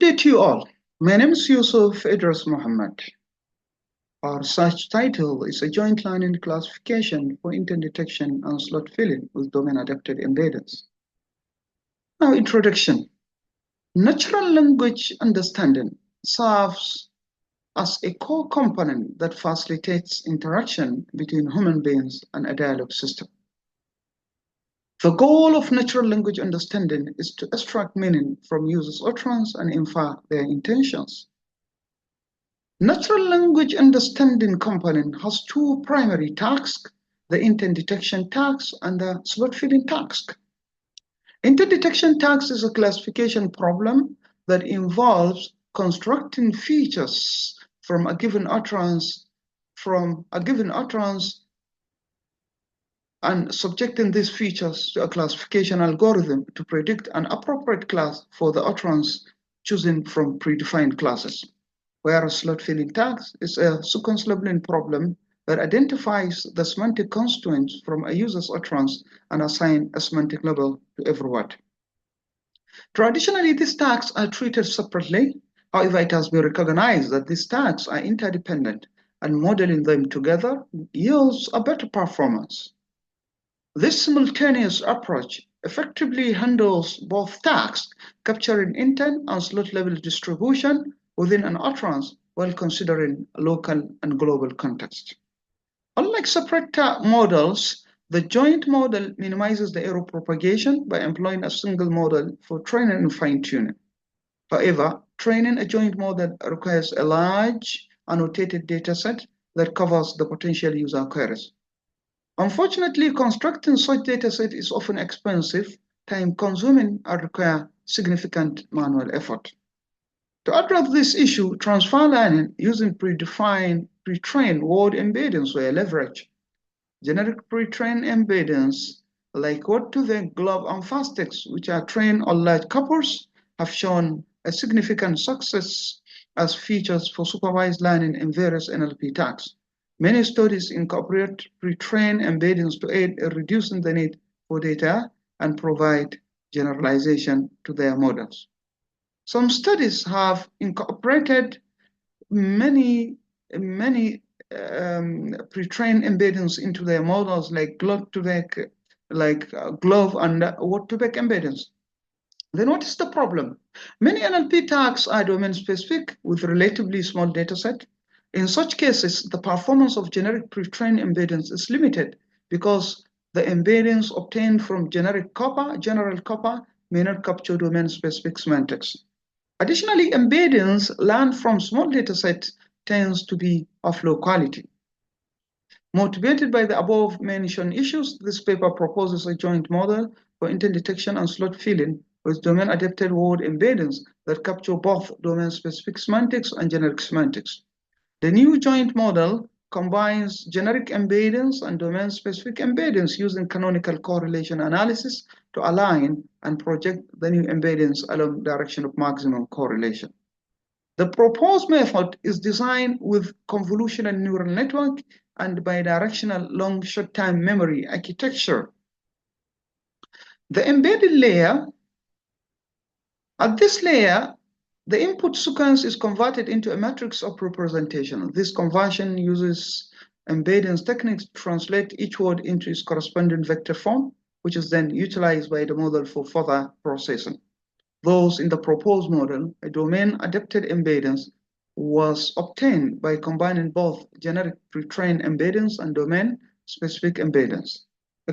Good day to you all. My name is Yusuf Idris Muhammad. Our research title is a joint learning classification for intent detection and slot filling with domain-adapted embeddings. Now, introduction. Natural language understanding serves as a core component that facilitates interaction between human beings and a dialogue system. The goal of natural language understanding is to extract meaning from users' utterance and infer their intentions. Natural language understanding component has two primary tasks, the intent detection task and the slot filling task. Intent detection task is a classification problem that involves constructing features from a given utterance and subjecting these features to a classification algorithm to predict an appropriate class for the utterance chosen from predefined classes. Whereas slot filling task is a sequence labeling problem that identifies the semantic constituents from a user's utterance and assign a semantic label to every word. Traditionally, these tasks are treated separately. However, it has been recognized that these tasks are interdependent and modeling them together yields a better performance. This simultaneous approach effectively handles both tasks, capturing intent and slot level distribution within an utterance while considering local and global context. Unlike separate models, the joint model minimizes the error propagation by employing a single model for training and fine-tuning. However, training a joint model requires a large annotated dataset that covers the potential user queries. Unfortunately, constructing such dataset is often expensive, time-consuming, and require significant manual effort. To address this issue, transfer learning using pretrained word embeddings were leveraged. Generic pre-trained embeddings like word-to-vec, glob, and fasttext, which are trained on large corpus, have shown a significant success as features for supervised learning in various NLP tasks. Many studies incorporate pre-trained embeddings to aid in reducing the need for data and provide generalization to their models. Some studies have incorporated many pre-trained embeddings into their models like glob-to-vec, glove and word-to-vec embeddings. Then what is the problem? Many NLP tasks are domain-specific with relatively small dataset. In such cases, the performance of generic pre-trained embeddings is limited because the embeddings obtained from general copy may not capture domain-specific semantics. Additionally, embeddings learned from small datasets tends to be of low quality. Motivated by the above-mentioned issues, this paper proposes a joint model for intent detection and slot filling with domain-adapted word embeddings that capture both domain-specific semantics and generic semantics. The new joint model combines generic embeddings and domain-specific embeddings using canonical correlation analysis to align and project the new embeddings along the direction of maximum correlation. The proposed method is designed with convolutional neural network and bidirectional long short-time memory architecture. The embedded layer, at this layer, the input sequence is converted into a matrix of representation. This conversion uses embeddings techniques to translate each word into its corresponding vector form, which is then utilized by the model for further processing. Thus, in the proposed model, a domain-adapted embeddings was obtained by combining both generic pre-trained embeddings and domain-specific embeddings. A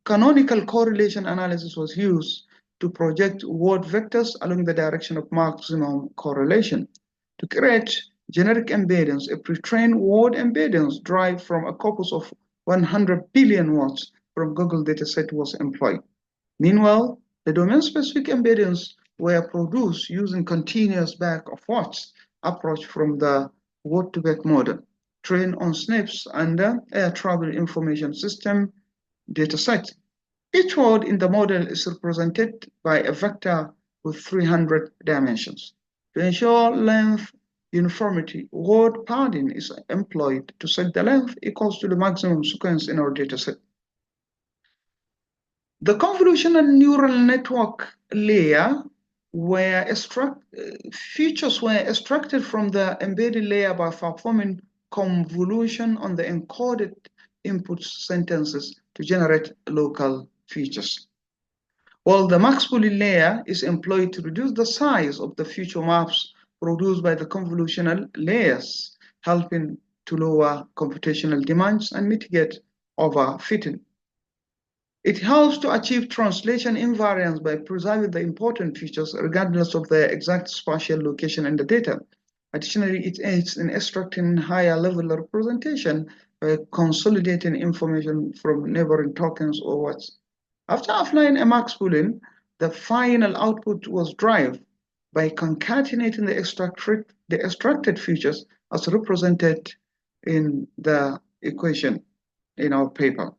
canonical correlation analysis was used to project word vectors along the direction of maximum correlation. To create generic embeddings, a pre-trained word embeddings derived from a corpus of 100 billion words from Google dataset was employed. Meanwhile, the domain-specific embeddings were produced using continuous bag of words approach from the word-to-vec model, trained on SNPs and the air travel information system dataset. Each word in the model is represented by a vector with 300 dimensions. To ensure length uniformity, word padding is employed to set the length equals to the maximum sequence in our dataset. The convolutional neural network layer features were extracted from the embedded layer by performing convolution on the encoded input sentences to generate local features. While the max pooling layer is employed to reduce the size of the feature maps produced by the convolutional layers, helping to lower computational demands and mitigate overfitting. It helps to achieve translation invariance by preserving the important features regardless of their exact spatial location in the data. Additionally, it aids in extracting higher level representation by consolidating information from neighboring tokens or words. After applying a max pooling, the final output was derived by concatenating the extracted features as represented in the equation in our paper.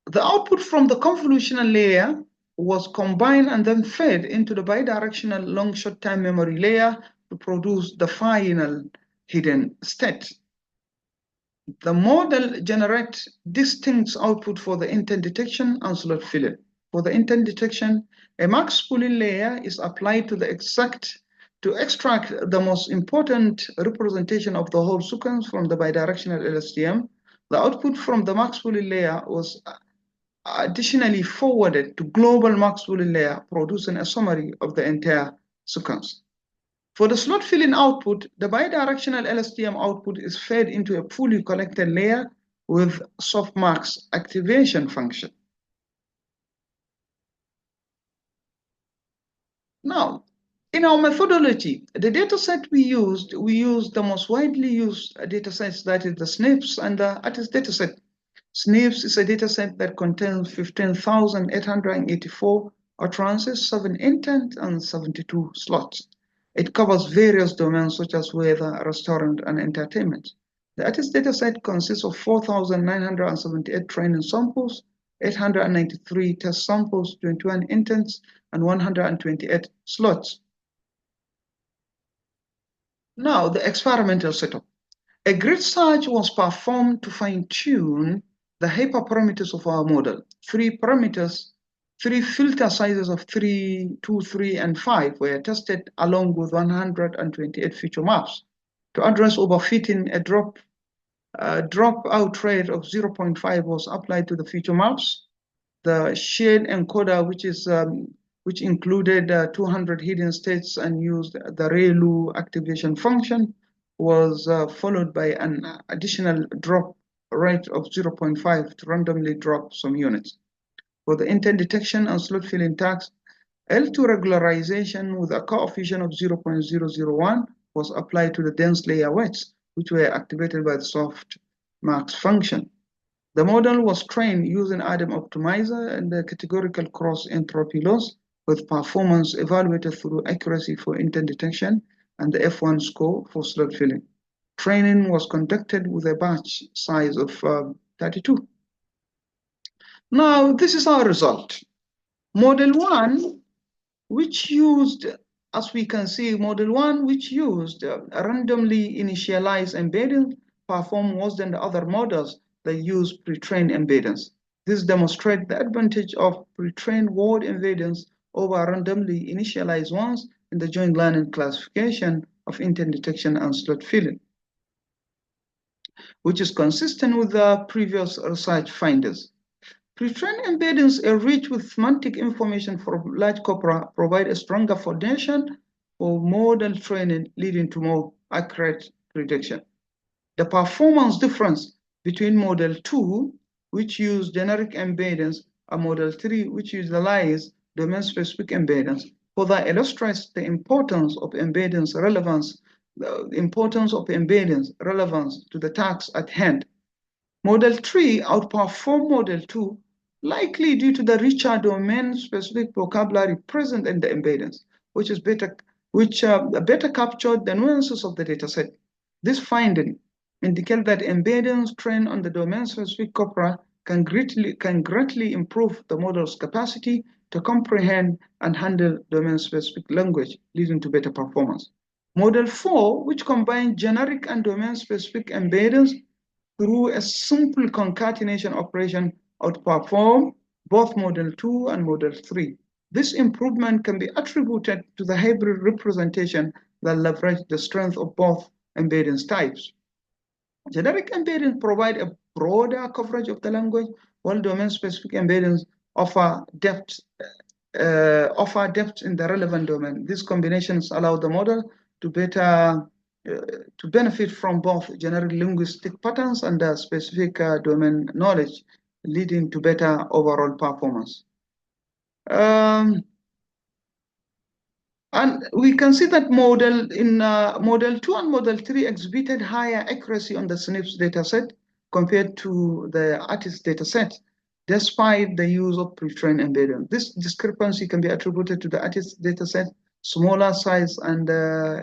The output from the convolutional layer was combined and then fed into the bidirectional long short-time memory layer to produce the final hidden state. The model generates distinct output for the intent detection and slot filling. For the intent detection, a max pooling layer is applied to extract the most important representation of the whole sequence from the bidirectional LSTM. The output from the max pooling layer was additionally forwarded to global max pooling layer, producing a summary of the entire sequence. For the slot filling output, the bidirectional LSTM output is fed into a fully collected layer with softmax activation function. Now, in our methodology, the dataset we used the most widely used datasets, that is the SNPs and the ATIS dataset. SNPs is a dataset that contains 15,884 utterances, 7 intent, and 72 slots. It covers various domains such as weather, restaurant, and entertainment. The ATIS dataset consists of 4,978 training samples, 893 test samples, 21 intents, and 128 slots. Now, the experimental setup. A grid search was performed to fine-tune the hyperparameters of our model. 3 filter sizes of 3, 2, 3, and 5 were tested along with 128 feature maps. To address overfitting, a dropout rate of 0.5 was applied to the feature maps. The shared encoder, which included 200 hidden states and used the ReLU activation function, was followed by an additional drop rate of 0.5 to randomly drop some units. For the intent detection and slot filling tasks, L2 regularization with a coefficient of 0.001 was applied to the dense layer weights, which were activated by the softmax function. The model was trained using Adam optimizer and the categorical cross entropy loss, with performance evaluated through accuracy for intent detection and the F1 score for slot filling. Training was conducted with a batch size of 32. Now, this is our result. Model 1, which used, as we can see, Model 1, which used randomly initialized embeddings, performed worse than the other models that use pre-trained embeddings. This demonstrates the advantage of pre-trained word embeddings over randomly initialized ones in the joint learning classification of intent detection and slot filling, which is consistent with the previous research findings. Pre-trained embeddings enriched with semantic information for large corpora provide a stronger foundation for model training, leading to more accurate prediction. The performance difference between Model 2, which used generic embeddings, and Model 3, which utilized domain-specific embeddings, further illustrates the importance of embeddings relevance to the task at hand. Model 3 outperformed Model 2, likely due to the richer domain-specific vocabulary present in the embeddings, which better captured the nuances of the dataset. This finding indicates that embeddings trained on the domain-specific corpora can greatly improve the model's capacity to comprehend and handle domain-specific language, leading to better performance. Model 4, which combined generic and domain-specific embeddings through a simple concatenation operation, outperformed both Model 2 and Model 3. This improvement can be attributed to the hybrid representation that leverage the strength of both embeddings types. Generic embeddings provide a broader coverage of the language, while domain-specific embeddings offer depth in the relevant domain. These combinations allow the model to benefit from both generic linguistic patterns and specific domain knowledge, leading to better overall performance. And we can see that model 2 and model 3 exhibited higher accuracy on the SNPs dataset compared to the artist dataset, despite the use of pre-trained embedding. This discrepancy can be attributed to the artist dataset, smaller size, and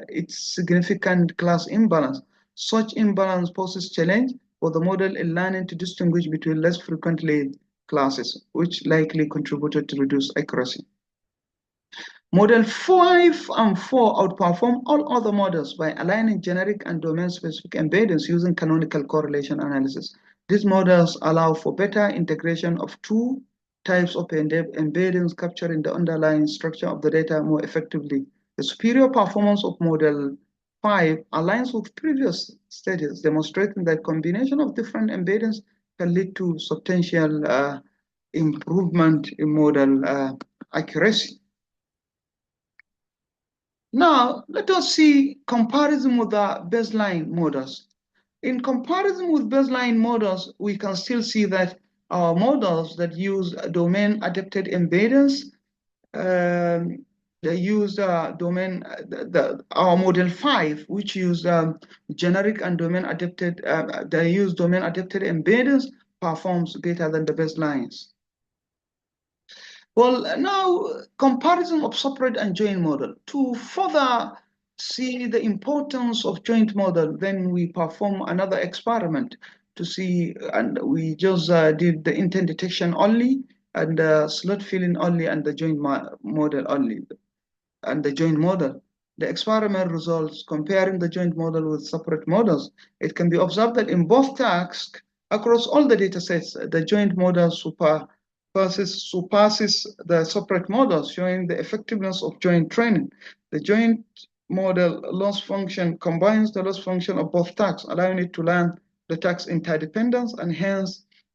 its significant class imbalance. Such imbalance poses challenge for the model in learning to distinguish between less frequently classes, which likely contributed to reduced accuracy. Model 5 and 4 outperform all other models by aligning generic and domain-specific embeddings using canonical correlation analysis. These models allow for better integration of two types of embeddings, capturing the underlying structure of the data more effectively. The superior performance of Model 5 aligns with previous studies, demonstrating that combination of different embeddings can lead to substantial improvement in model accuracy. Now, let us see comparison with the baseline models. In comparison with baseline models, we can still see that our models that use domain-adapted embeddings, they use our model 5, which use generic and domain-adapted, they use domain-adapted embeddings, performs better than the baselines. Well, now comparison of separate and joint model. To further see the importance of joint model, then we perform another experiment to see, and we just did the intent detection only, and slot filling only, and the joint model only, and the joint model. The experiment results comparing the joint model with separate models. It can be observed that in both tasks, across all the datasets, the joint model surpasses the separate models, showing the effectiveness of joint training. The joint model loss function combines the loss function of both tasks, allowing it to learn the task interdependence and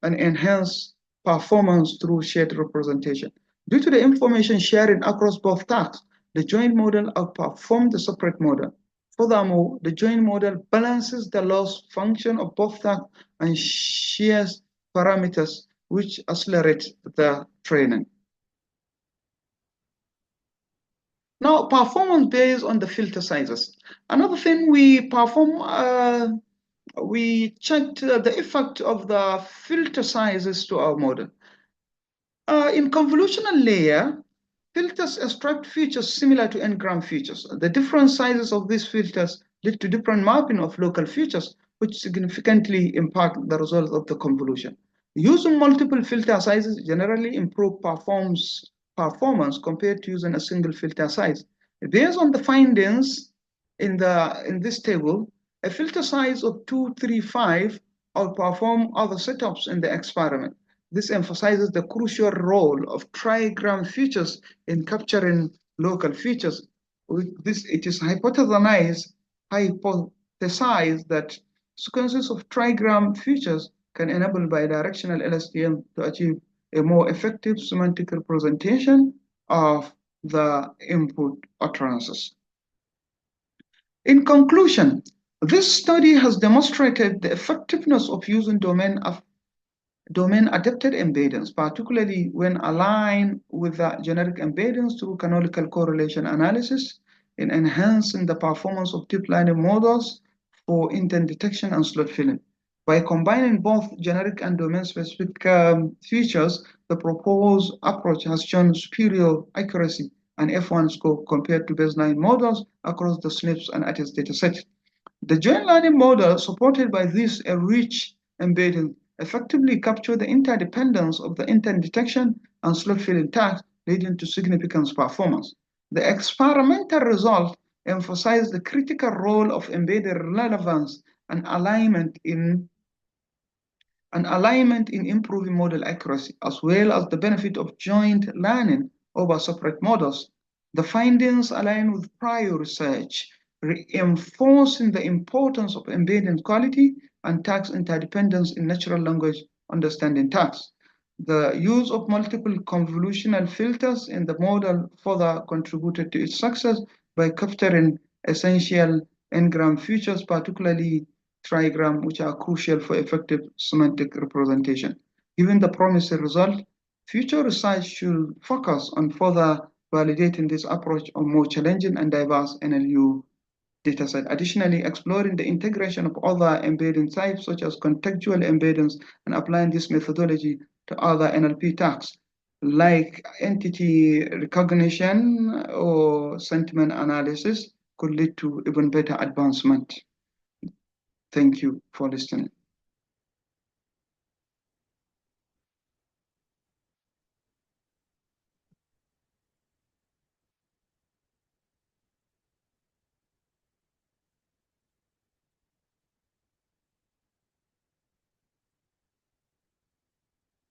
enhance performance through shared representation. Due to the information sharing across both tasks, the joint model outperformed the separate model. Furthermore, the joint model balances the loss function of both tasks and shares parameters which accelerate the training. Now, performance based on the filter sizes. Another thing we perform, we checked the effect of the filter sizes to our model. In convolutional layer, filters extract features similar to n-gram features. The different sizes of these filters lead to different mapping of local features, which significantly impact the results of the convolution. Using multiple filter sizes generally improve performance compared to using a single filter size. Based on the findings in this table, a filter size of 235 outperform other setups in the experiment. This emphasizes the crucial role of trigram features in capturing local features. With this, it is hypothesized that sequences of trigram features can enable bidirectional LSTM to achieve a more effective semantic representation of the input utterances. In conclusion, this study has demonstrated the effectiveness of using domain-adapted embeddings, particularly when aligned with the generic embeddings through canonical correlation analysis, in enhancing the performance of deep learning models for intent detection and slot filling. By combining both generic and domain-specific features, the proposed approach has shown superior accuracy and F1 score compared to baseline models across the SNPs and artist dataset. The joint learning model supported by this rich embedding effectively capture the interdependence of the intent detection and slot filling tasks, leading to significant performance. The experimental result emphasized the critical role of embedded relevance and alignment in improving model accuracy, as well as the benefit of joint learning over separate models. The findings align with prior research, reinforcing the importance of embedding quality and task interdependence in natural language understanding tasks. The use of multiple convolutional filters in the model further contributed to its success by capturing essential n-gram features, particularly trigram, which are crucial for effective semantic representation. Given the promising result, future research should focus on further validating this approach on more challenging and diverse NLU dataset. Additionally, exploring the integration of other embedding types such as contextual embeddings and applying this methodology to other NLP tasks like entity recognition or sentiment analysis could lead to even better advancement. Thank you for listening.